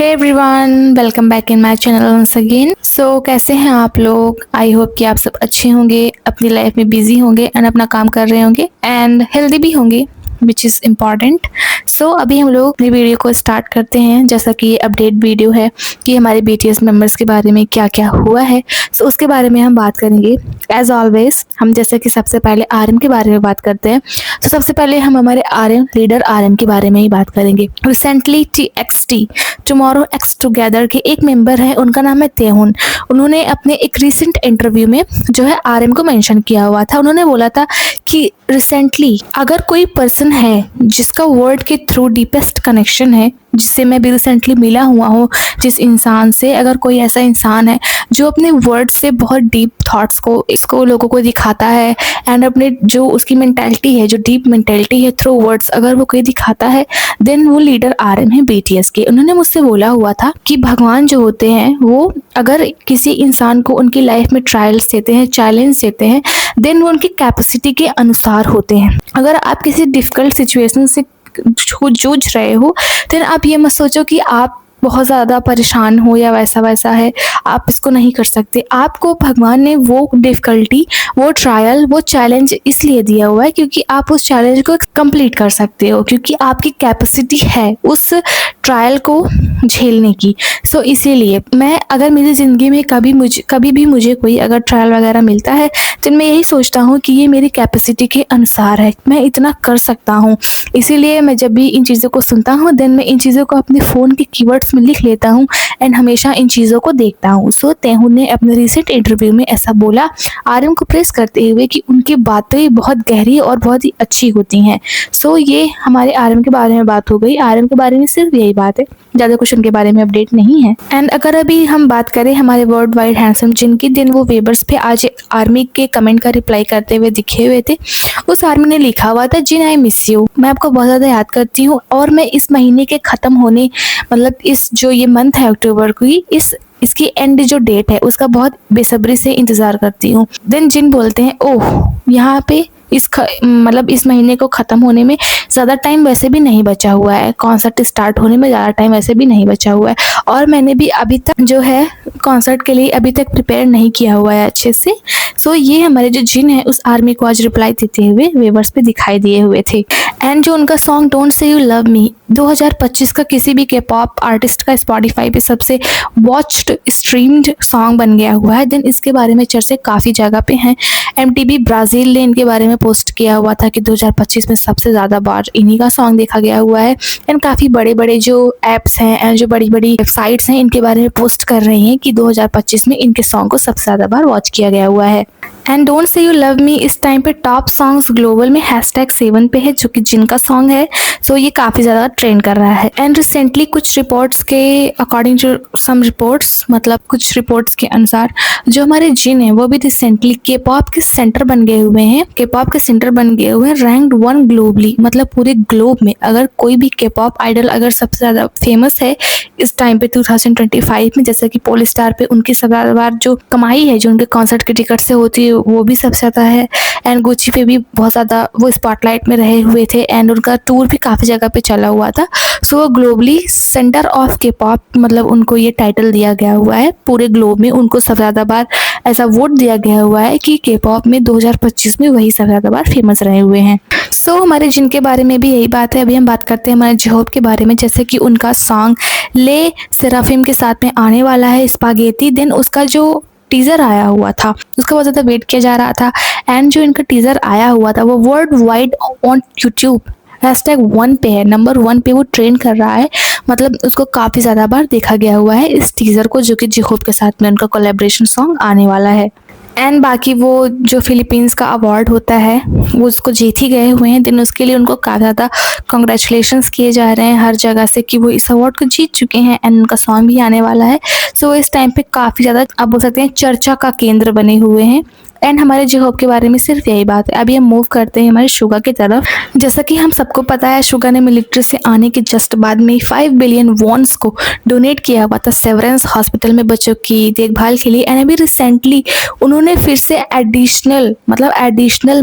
Hey everyone, welcome back in my channel once again. So कैसे हैं आप लोग? आई होप कि आप सब अच्छे होंगे, अपनी लाइफ में बिजी होंगे एंड अपना काम कर रहे होंगे एंड हेल्दी भी होंगे, विच इज़ इम्पॉर्टेंट। सो अभी हम लोग अपनी वीडियो को स्टार्ट करते हैं। जैसा कि ये अपडेट वीडियो है कि हमारे BTS मेंबर्स के बारे में क्या क्या हुआ है, सो उसके बारे में हम बात करेंगे। एज ऑलवेज हम जैसे कि सबसे पहले RM के बारे में बात करते हैं। तो सबसे पहले हम हमारे RM लीडर RM के बारे में ही बात करेंगे। Recently TXT tomorrow x together के एक मेंबर है, उनका नाम है तेहुन। उन्होंने अपने एक रिसेंट इंटरव्यू में जो है RM को मेंशन किया हुआ था। उन्होंने बोला था कि रिसेंटली अगर कोई पर्सन है जिसका वर्ड के थ्रू डीपेस्ट कनेक्शन है, जिससे मैं भी रिसेंटली मिला हुआ हूँ, जिस इंसान से, अगर कोई ऐसा इंसान है जो अपने वर्ड से बहुत डीप थॉट्स को इसको लोगों को दिखाता है एंड अपने जो उसकी मेंटालिटी है, जो डीप मेंटालिटी है थ्रू वर्ड्स, अगर वो कोई दिखाता है, देन वो लीडर RM है BTS के। उन्होंने मुझसे बोला हुआ था कि भगवान जो होते हैं वो अगर किसी इंसान को उनकी लाइफ में ट्रायल्स देते हैं, चैलेंज देते हैं, देन वो उनकी कैपेसिटी के अनुसार होते हैं। अगर आप किसी डिफिकल्ट सिचुएशन से जूझ रहे हो, देन आप ये मत सोचो कि आप बहुत ज़्यादा परेशान हो या वैसा वैसा है, आप इसको नहीं कर सकते। आपको भगवान ने वो डिफ़िकल्टी, वो ट्रायल, वो चैलेंज इसलिए दिया हुआ है क्योंकि आप उस चैलेंज को कंप्लीट कर सकते हो, क्योंकि आपकी कैपेसिटी है उस ट्रायल को झेलने की। सो इसीलिए मैं, अगर मेरी ज़िंदगी में कभी भी मुझे कोई अगर ट्रायल वगैरह मिलता है, तो मैं यही सोचता हूँ कि ये मेरी कैपेसिटी के अनुसार है, मैं इतना कर सकता हूँ। इसीलिए मैं जब भी इन चीज़ों को सुनता हूँ, देन मैं इन चीज़ों को अपने फ़ोन के कीवर्ड्स में लिख लेता हूँ एंड हमेशा इन चीज़ों को देखता हूँ। सो तेहुन ने अपने रिसेंट इंटरव्यू में ऐसा बोला, RM को प्रेस करते हुए कि उनकी बातें बहुत गहरी और बहुत ही अच्छी होती हैं। सो ये हमारे RM के बारे में बात हो गई। RM के बारे में सिर्फ यही बात है, ज़्यादा कुछ उनके बारे में अपडेट नहीं है। एंड अगर अभी हम बात करें हमारे वर्ल्ड वाइड हैंडसम जिनकी, दिन वो वेबर्स पे आज आर्मी के कमेंट का रिप्लाई करते हुए दिखे हुए थे। उस आर्मी ने लिखा हुआ था, जिन आई मिस यू, मैं आपको बहुत ज़्यादा याद करती हूँ और मैं इस महीने के ख़त्म होने, मतलब इस जो ये मंथ है अक्टूबर की, इसकी एंड जो डेट है उसका बहुत बेसब्री से इंतज़ार करती हूँ। देन जिन बोलते हैं, ओह यहाँ पे मतलब इस महीने को ख़त्म होने में ज़्यादा टाइम वैसे भी नहीं बचा हुआ है, कॉन्सर्ट स्टार्ट होने में ज़्यादा टाइम वैसे भी नहीं बचा हुआ है, और मैंने भी अभी तक जो है कॉन्सर्ट के लिए अभी तक प्रिपेयर नहीं किया हुआ है अच्छे से। सो ये हमारे जो जिन है उस आर्मी को आज रिप्लाई देते हुए वेवर्स पे दिखाई दिए हुए थे। एंड जो उनका song don't say you love me 2025 का किसी भी K-pop आर्टिस्ट का स्पॉटिफाई पे सबसे वॉच्ड स्ट्रीम्ड सॉन्ग बन गया हुआ है। देन इसके बारे में चर्चे काफ़ी जगह पे हैं। MTV ब्राज़ील ने इनके बारे में पोस्ट किया हुआ था कि 2025 में सबसे ज़्यादा बार इन्हीं का सॉन्ग देखा गया हुआ है। एंड काफ़ी बड़े बड़े जो ऐप्स हैं एंड जो बड़ी बड़ी वेबसाइट्स हैं इनके बारे में पोस्ट कर रही हैं कि 2025 में इनके सॉन्ग को सबसे ज़्यादा बार वॉच किया गया हुआ है। And don't say you love me इस टाइम पे टॉप सॉन्ग्स ग्लोबल में #7 पे है, जो कि जिनका सॉन्ग है। सो ये काफ़ी ज़्यादा ट्रेंड कर रहा है। एंड रिसेंटली कुछ रिपोर्ट्स के अकॉर्डिंग टू सम रिपोर्ट्स, मतलब कुछ रिपोर्ट्स के अनुसार जो हमारे जिन है वो भी रिसेंटली K-pop के सेंटर बन गए हुए हैं। K-pop के सेंटर बन गए हुए हैं, रैंक्ड 1 ग्लोबली, मतलब पूरे ग्लोब में अगर कोई भी K-pop आइडल अगर सबसे ज़्यादा फेमस है इस टाइम पे 2025 में, जैसे कि पोल स्टार पे उनकी सबसे ज़्यादा बार जो कमाई है, जो उनके कॉन्सर्ट के टिकट से होती है, वो भी सबसे ज़्यादा है। एंड गुच्ची पे भी बहुत ज़्यादा वो स्पॉटलाइट में रहे हुए थे एंड उनका टूर भी काफ़ी जगह पे चला हुआ था। सो वो ग्लोबली सेंटर ऑफ K-pop, मतलब उनको ये टाइटल दिया गया हुआ है। पूरे ग्लोब में उनको सबसे ज़्यादा बार ऐसा वोट दिया गया हुआ है कि K-pop में 2025 में वही सबसे ज़्यादा बार फेमस रहे हुए हैं। सो हमारे जिनके बारे में भी यही बात है। अभी हम बात करते हैं हमारे J-Hope के बारे में, जैसे कि उनका सॉन्ग ले सेराफिम के साथ में आने वाला है, स्पागेटी। देन उसका जो टीज़र आया हुआ था उसका बहुत ज़्यादा वेट किया जा रहा था एंड जो इनका टीज़र आया हुआ था वो वर्ल्ड वाइड ऑन यूट्यूब #1 पे है, नंबर 1 पे वो ट्रेंड कर रहा है। मतलब उसको काफ़ी ज़्यादा बार देखा गया हुआ है इस टीज़र को, जो कि J-Hope के साथ में उनका कोलैबोरेशन सॉन्ग आने वाला है। एंड बाकी वो जो फिलीपींस का अवार्ड होता है वो उसको जीत ही गए हुए हैं। दिन उसके लिए उनको काफ़ी ज़्यादा कॉन्ग्रेचुलेशंस किए जा रहे हैं हर जगह से कि वो इस अवार्ड को जीत चुके हैं एंड उनका सॉन्ग भी आने वाला है। सो इस टाइम पे काफ़ी ज़्यादा आप बोल सकते हैं चर्चा का केंद्र बने हुए हैं एंड हमारे जी होप के बारे में सिर्फ यही बात है। अभी हम मूव करते हैं हमारे शुगा की तरफ। जैसा कि हम सबको पता है, शुगा ने मिलिट्री से आने के जस्ट बाद में 5 बिलियन वॉन्स को डोनेट किया हुआ था सेवरेंस हॉस्पिटल में बच्चों की देखभाल के लिए। एंड अभी रिसेंटली उन्होंने फिर से एडिशनल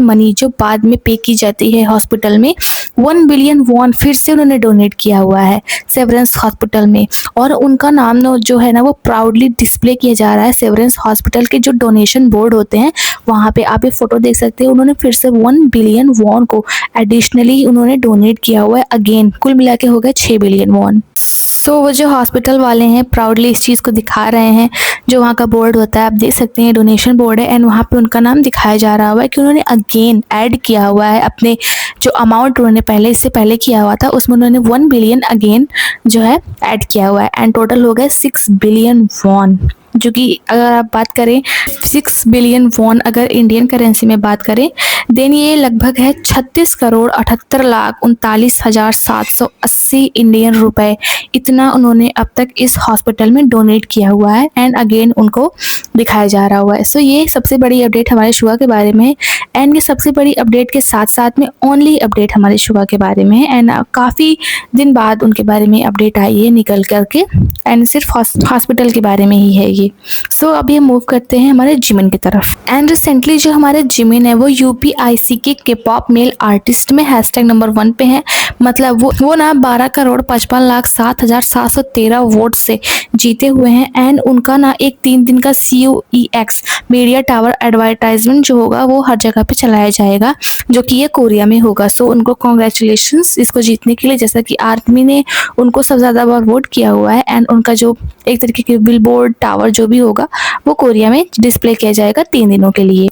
मनी जो बाद में पे की जाती है हॉस्पिटल में, 1 बिलियन वॉन फिर से उन्होंने डोनेट किया हुआ है सेवरेंस हॉस्पिटल में। और उनका नाम जो है ना वो प्राउडली डिस्प्ले किया जा रहा है सेवरेंस हॉस्पिटल के जो डोनेशन बोर्ड होते हैं वहाँ पे। आप ये फोटो देख सकते हैं, उन्होंने फिर से 1 बिलियन वॉन को एडिशनली उन्होंने डोनेट किया हुआ है। अगेन कुल मिला के हो गया 6 बिलियन वॉन। सो वो जो हॉस्पिटल वाले हैं प्राउडली इस चीज़ को दिखा रहे हैं। जो वहाँ का बोर्ड होता है आप देख सकते हैं, डोनेशन बोर्ड है, एंड वहाँ पे उनका नाम दिखाया जा रहा हुआ है कि उन्होंने अगेन ऐड किया हुआ है अपने जो अमाउंट उन्होंने इससे पहले किया हुआ था उसमें उन्होंने 1 बिलियन अगेन जो है ऐड किया हुआ है। एंड टोटल हो गया 6 बिलियन वॉन, जो कि अगर आप बात करें 6 बिलियन वॉन अगर इंडियन करेंसी में बात करें देन ये लगभग है 36,78,39,780 इंडियन रुपए। इतना उन्होंने अब तक इस हॉस्पिटल में डोनेट किया हुआ है एंड अगेन उनको दिखाया जा रहा हुआ है। सो ये सबसे बड़ी अपडेट हमारे शुगा के बारे में है। एंड ये सबसे बड़ी अपडेट के साथ साथ में ओनली अपडेट हमारे शुगा के बारे में है। एंड काफ़ी दिन बाद उनके बारे में अपडेट आई है निकल करके, एंड सिर्फ हॉस्पिटल के बारे में ही है ये। सो अभी हम मूव करते हैं हमारे जिमिन की तरफ। एंड रिसेंटली जो हमारे जिमिन है वो UPIC के पॉप मेल आर्टिस्ट में हैशटैग नंबर 1 पे है। मतलब वो ना 12,55,07,713 वोट से जीते हुए हैं। एंड उनका ना एक 3 दिन का CUEX मीडिया टावर एडवर्टाइजमेंट जो होगा वो हर जगह पे चलाया जाएगा, जो कि ये कोरिया में होगा। सो उनको कॉन्ग्रेचुलेशंस इसको जीतने के लिए, जैसा कि आर्मी ने उनको सबसे ज़्यादा बार वोट किया हुआ है। एंड उनका जो एक तरीके के बिलबोर्ड टावर जो भी होगा वो कोरिया में डिस्प्ले किया जाएगा 3 दिनों के लिए।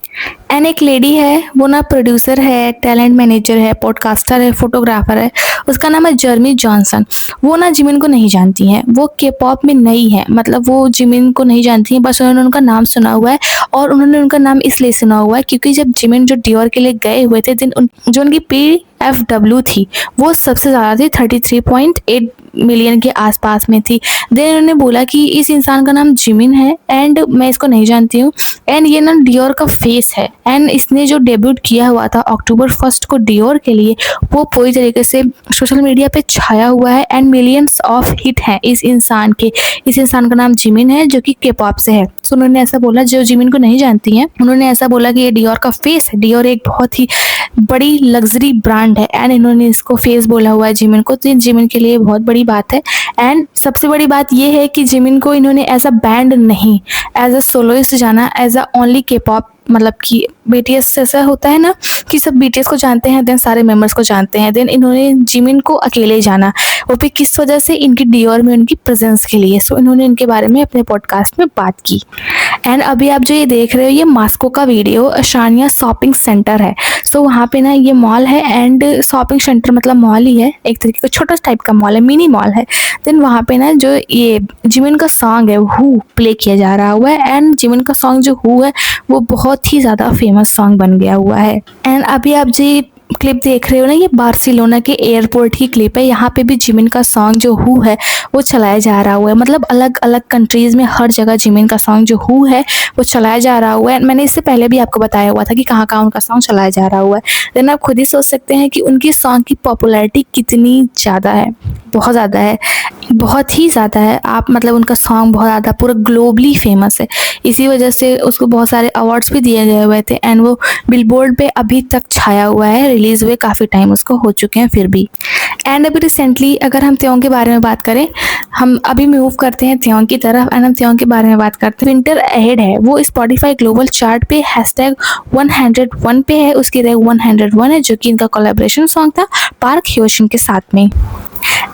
एंड एक लेडी है, वो ना प्रोड्यूसर है, टैलेंट मैनेजर है, पॉडकास्टर है, फोटोग्राफर है, उसका नाम है जर्मी जॉनसन। वो ना जिमिन को नहीं जानती हैं, वो के पॉप में नई है, मतलब वो जिमिन को नहीं जानती हैं, बस उन्होंने उनका नाम सुना हुआ है। और उन्होंने उनका नाम इसलिए सुना हुआ है क्योंकि जब जिमिन जो डियोर के लिए गए हुए थे दिन जो उनकी PFW थी वो सबसे ज़्यादा थी, 33.8 मिलियन के आसपास में थी। देन उन्होंने बोला कि इस इंसान का नाम जिमिन है एंड मैं इसको नहीं जानती हूँ, एंड ये ना डियोर का फेस है। एंड इसने जो डेब्यूट किया हुआ था October 1 को डियोर के लिए, वो पूरी तरीके से सोशल मीडिया पे छाया हुआ है एंड मिलियंस ऑफ हिट हैं इस इंसान के। इस इंसान का नाम जिमिन है जो कि K-pop से है। तो उन्होंने ऐसा बोला, जो जिमिन को नहीं जानती हैं उन्होंने ऐसा बोला कि ये डियोर का फेस है। डियोर एक बहुत ही बड़ी लग्जरी ब्रांड है एंड इन्होंने इसको फेस बोला हुआ है जिमिन को, तो जिमिन के लिए बहुत बड़ी बात है। एंड सबसे बड़ी बात ये है कि जिमिन को इन्होंने एज अ बैंड नहीं, एज अ सोलोइस्ट जाना, एज अ ओनली K-pop, मतलब कि BTS ऐसा होता है ना कि सब BTS को जानते हैं, देन सारे मेंबर्स को जानते हैं, देन इन्होंने जिमिन को अकेले जाना, वो भी किस वजह से, इनकी डियोर में उनकी प्रेजेंस के लिए। सो इन्होंने इनके बारे में अपने पॉडकास्ट में बात की। एंड अभी आप जो ये देख रहे हो ये मास्को का वीडियो शानिया शॉपिंग सेंटर है। सो वहाँ पे ना ये मॉल है एंड शॉपिंग सेंटर मतलब मॉल ही है, एक तरीके का छोटा टाइप का मॉल है, मिनी मॉल है। देन वहाँ पे ना जो ये जिमिन का सॉन्ग है हु प्ले किया जा रहा हुआ है। एंड जिमिन का सॉन्ग जो हु है वो बहुत ही ज़्यादा फेमस सॉन्ग बन गया हुआ है। एंड अभी आप जो क्लिप देख रहे हो ना ये बार्सिलोना के एयरपोर्ट की क्लिप है। यहाँ पे भी जिमिन का सॉन्ग जो हु है वो चलाया जा रहा हुआ है। मतलब अलग अलग कंट्रीज़ में हर जगह जिमिन का सॉन्ग जो हु है वो चलाया जा रहा हुआ है। मैंने इससे पहले भी आपको बताया हुआ था कि कहाँ कहाँ उनका सॉन्ग चलाया जा रहा हुआ है। देन आप खुद ही सोच सकते हैं कि उनकी सॉन्ग की पॉपुलैरिटी कितनी ज़्यादा है, बहुत ज़्यादा है, बहुत ही ज़्यादा है। आप मतलब उनका सॉन्ग बहुत ज़्यादा पूरा ग्लोबली फेमस है, इसी वजह से उसको बहुत सारे अवार्ड्स भी दिए गए हुए थे। एंड वो बिलबोर्ड पे अभी तक छाया हुआ है, रिलीज़ हुए काफ़ी टाइम उसको हो चुके हैं फिर भी। एंड अभी रिसेंटली अगर हम त्यों के बारे में बात करें, हम अभी मूव करते हैं त्यों की तरफ एंड हम त्यों के बारे में बात करते हैं। विंटर अहेड है, वो स्पॉटिफाई ग्लोबल चार्ट पे हैशटैग 101 पे है, उसकी रैंक 101 है, जो कि इनका कोलैबोरेशन सॉन्ग था पार्क ह्योशिन के साथ में।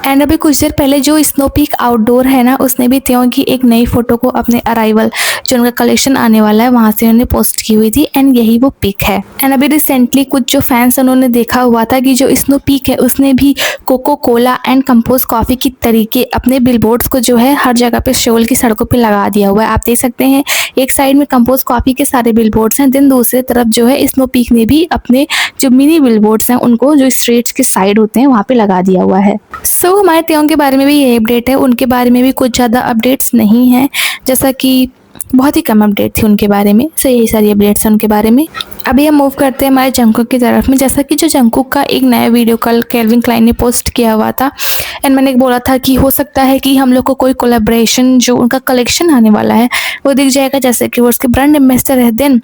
एंड अभी कुछ देर पहले जो स्नो पीक आउटडोर है ना, उसने भी त्यों की एक नई फोटो को अपने अराइवल जो उनका कलेक्शन आने वाला है वहाँ से उन्होंने पोस्ट की हुई थी एंड यही वो पिक है। एंड अभी रिसेंटली कुछ जो फैंस उन्होंने देखा हुआ था कि जो स्नो पीक है उसने भी Coca Cola and Compose Coffee की तरीके अपने बिलबोर्ड्स को जो है हर जगह पे शोल की सड़कों पे लगा दिया हुआ है। आप देख सकते हैं एक साइड में कंपोज कॉफ़ी के सारे बिलबोर्ड्स हैं, देन दूसरी तरफ जो है स्नो पीक ने भी अपने जो मिनी बिलबोर्ड्स हैं उनको जो स्ट्रीट्स के साइड होते हैं वहाँ पे लगा दिया हुआ है। सो हमारे त्यों के बारे में भी ये अपडेट है, उनके बारे में भी कुछ ज़्यादा अपडेट्स नहीं है। जैसा कि बहुत ही कम अपडेट थी उनके बारे में। सो यही सारी अपडेट्स हैं उनके बारे में। अभी हम मूव करते हैं हमारे जंगकुक की तरफ में। जैसा कि जो जंगकुक का एक नया वीडियो कल केल्विन क्लाइन ने पोस्ट किया हुआ था एंड मैंने बोला था कि हो सकता है कि हम लोग को कोई कोलैबोरेशन जो उनका कलेक्शन आने वाला है वो दिख जाएगा, जैसे कि वो उसके ब्रांड एम्बेसडर है। देन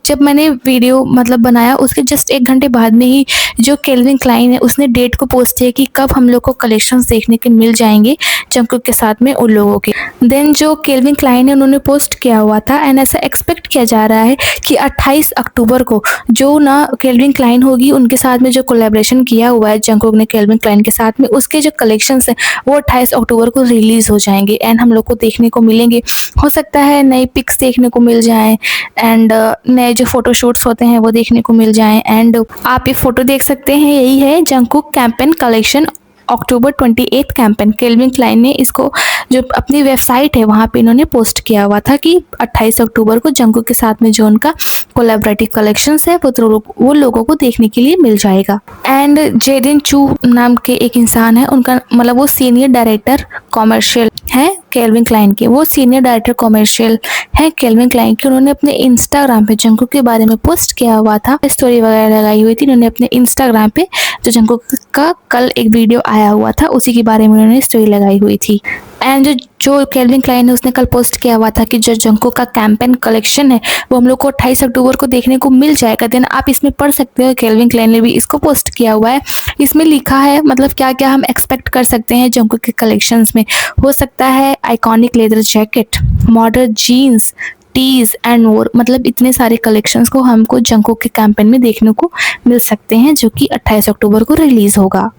जब मैंने वीडियो मतलब बनाया उसके जस्ट 1 घंटे बाद में ही जो केल्विन क्लाइन है उसने डेट को पोस्ट किया कि कब हम लोग को कलेक्शंस देखने के मिल जाएंगे जंगकुक के साथ में उन लोगों के। देन जो केल्विन क्लाइन है उन्होंने पोस्ट किया हुआ था एंड ऐसा एक्सपेक्ट किया जा रहा है कि 28 अक्टूबर को जो ना केल्विन क्लाइन होगी उनके साथ में जो कोलैबोरेशन किया हुआ है जंगकुक ने केल्विन क्लाइन के साथ में, उसके जो कलेक्शंस हैं वो 28 अक्टूबर को रिलीज हो जाएंगे एंड हम लोग को देखने को मिलेंगे। हो सकता है नई पिक्स देखने को मिल जाएं एंड नए जो फोटोशूट्स होते हैं वो देखने को मिल जाएं। एंड आप ये फोटो देख सकते हैं, यही है जंगकुक कैंपेन कलेक्शन अक्टूबर 28 कैंपेन। केल्विन क्लाइन ने इसको जो अपनी वेबसाइट है वहाँ पे इन्होंने पोस्ट किया हुआ था कि 28 अक्टूबर को जंगकुक के साथ में जो उनका कोलैबोरेटिव कलेक्शंस है वो लोगों को देखने के लिए मिल जाएगा। एंड जेडिन चू नाम के एक इंसान है, उनका मतलब वो सीनियर डायरेक्टर कॉमर्शियल है केल्विन क्लाइन के, वो सीनियर डायरेक्टर कॉमर्शियल है केल्विन क्लाइन के। उन्होंने अपने इंस्टाग्राम पे जंगकुक के बारे में पोस्ट किया हुआ था, स्टोरी वगैरह लगाई हुई थी उन्होंने अपने इंस्टाग्राम पे। जो जंगकुक का कल एक वीडियो आया हुआ था उसी के बारे में उन्होंने स्टोरी लगाई हुई थी। एंड जो केल्विन क्लाइन है उसने कल पोस्ट किया हुआ था कि जो जंगकुक का कैंपेन कलेक्शन है वो हम लोग को 28 अक्टूबर को देखने को मिल जाएगा। देन आप इसमें पढ़ सकते हो, केल्विन क्लाइन ने भी इसको पोस्ट किया हुआ है। इसमें लिखा है मतलब क्या क्या हम एक्सपेक्ट कर सकते हैं जंगकुक के कलेक्शंस में। हो सकता है iconic leather jacket, modern jeans, tees and more, मतलब इतने सारे कलेक्शंस को हमको जंगकुक के कैंपेन में देखने को मिल सकते हैं जो कि 28 अक्टूबर को रिलीज होगा।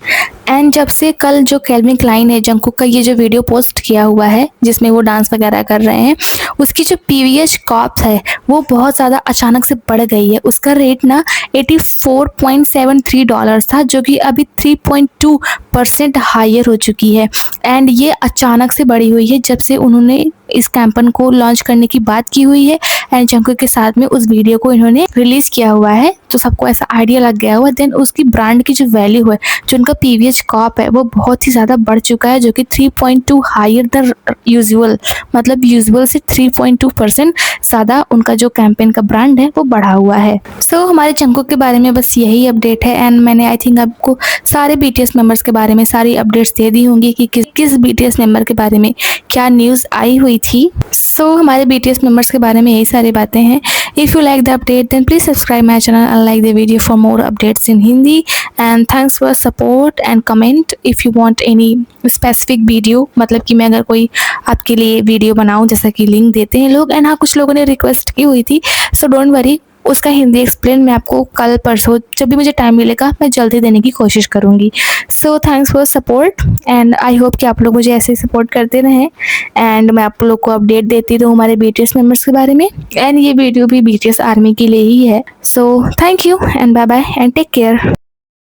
एंड जब से कल जो केल्विन क्लाइन है जंगकुक का ये जो वीडियो पोस्ट किया हुआ है जिसमें वो डांस वगैरह कर रहे हैं, उसकी जो पीवीएच कॉस्ट है वो बहुत ज़्यादा अचानक से बढ़ गई है। उसका रेट ना $84.73 था जो कि अभी 3.2% हायर हो चुकी है। एंड ये अचानक से बढ़ी हुई है जब से उन्होंने इस कैंपेन को लॉन्च करने की बात की हुई है एंड जंगकुक के साथ में उस वीडियो को इन्होंने रिलीज किया हुआ है तो सबको ऐसा आइडिया लग गया हुआ। देन उसकी ब्रांड की जो वैल्यू है, जो उनका पीवीएच कॉप है वो बहुत ही ज़्यादा बढ़ चुका है जो कि 3.2 हायर द यूजुअल, मतलब यूजुअल से 3.2% ज़्यादा उनका जो कैंपेन का ब्रांड है वो बढ़ा हुआ है। सो हमारे जंगकुक के बारे में बस यही अपडेट है एंड मैंने आई थिंक आपको सारे बीटीएस मेंबर्स के बारे में सारी अपडेट्स दे दी होंगी कि किस बीटीएस मेंबर के बारे में क्या न्यूज़ आई हुई थी। सो हमारे बीटीएस मेंबर्स के बारे में यही सारी बातें हैं। If you like the update then please subscribe my channel and like the video for more updates in Hindi and thanks for support and comment if you want any specific video, मतलब कि मैं अगर कोई आपके लिए वीडियो बनाऊं जैसा कि लिंक देते हैं लोग। एंड हाँ, कुछ लोगों ने रिक्वेस्ट की हुई थी, सो डोंट वरी, उसका हिंदी एक्सप्लेन मैं आपको कल परसों जब भी मुझे टाइम मिलेगा मैं जल्दी देने की कोशिश करूँगी। So thanks for support and I hope कि आप लोग मुझे ऐसे ही सपोर्ट करते रहें एंड मैं आप लोग को अपडेट देती रहूँ हमारे बीटीएस मेंबर्स के बारे में। एंड ये वीडियो भी बीटीएस आर्मी के लिए ही है। So thank you and bye bye and take care.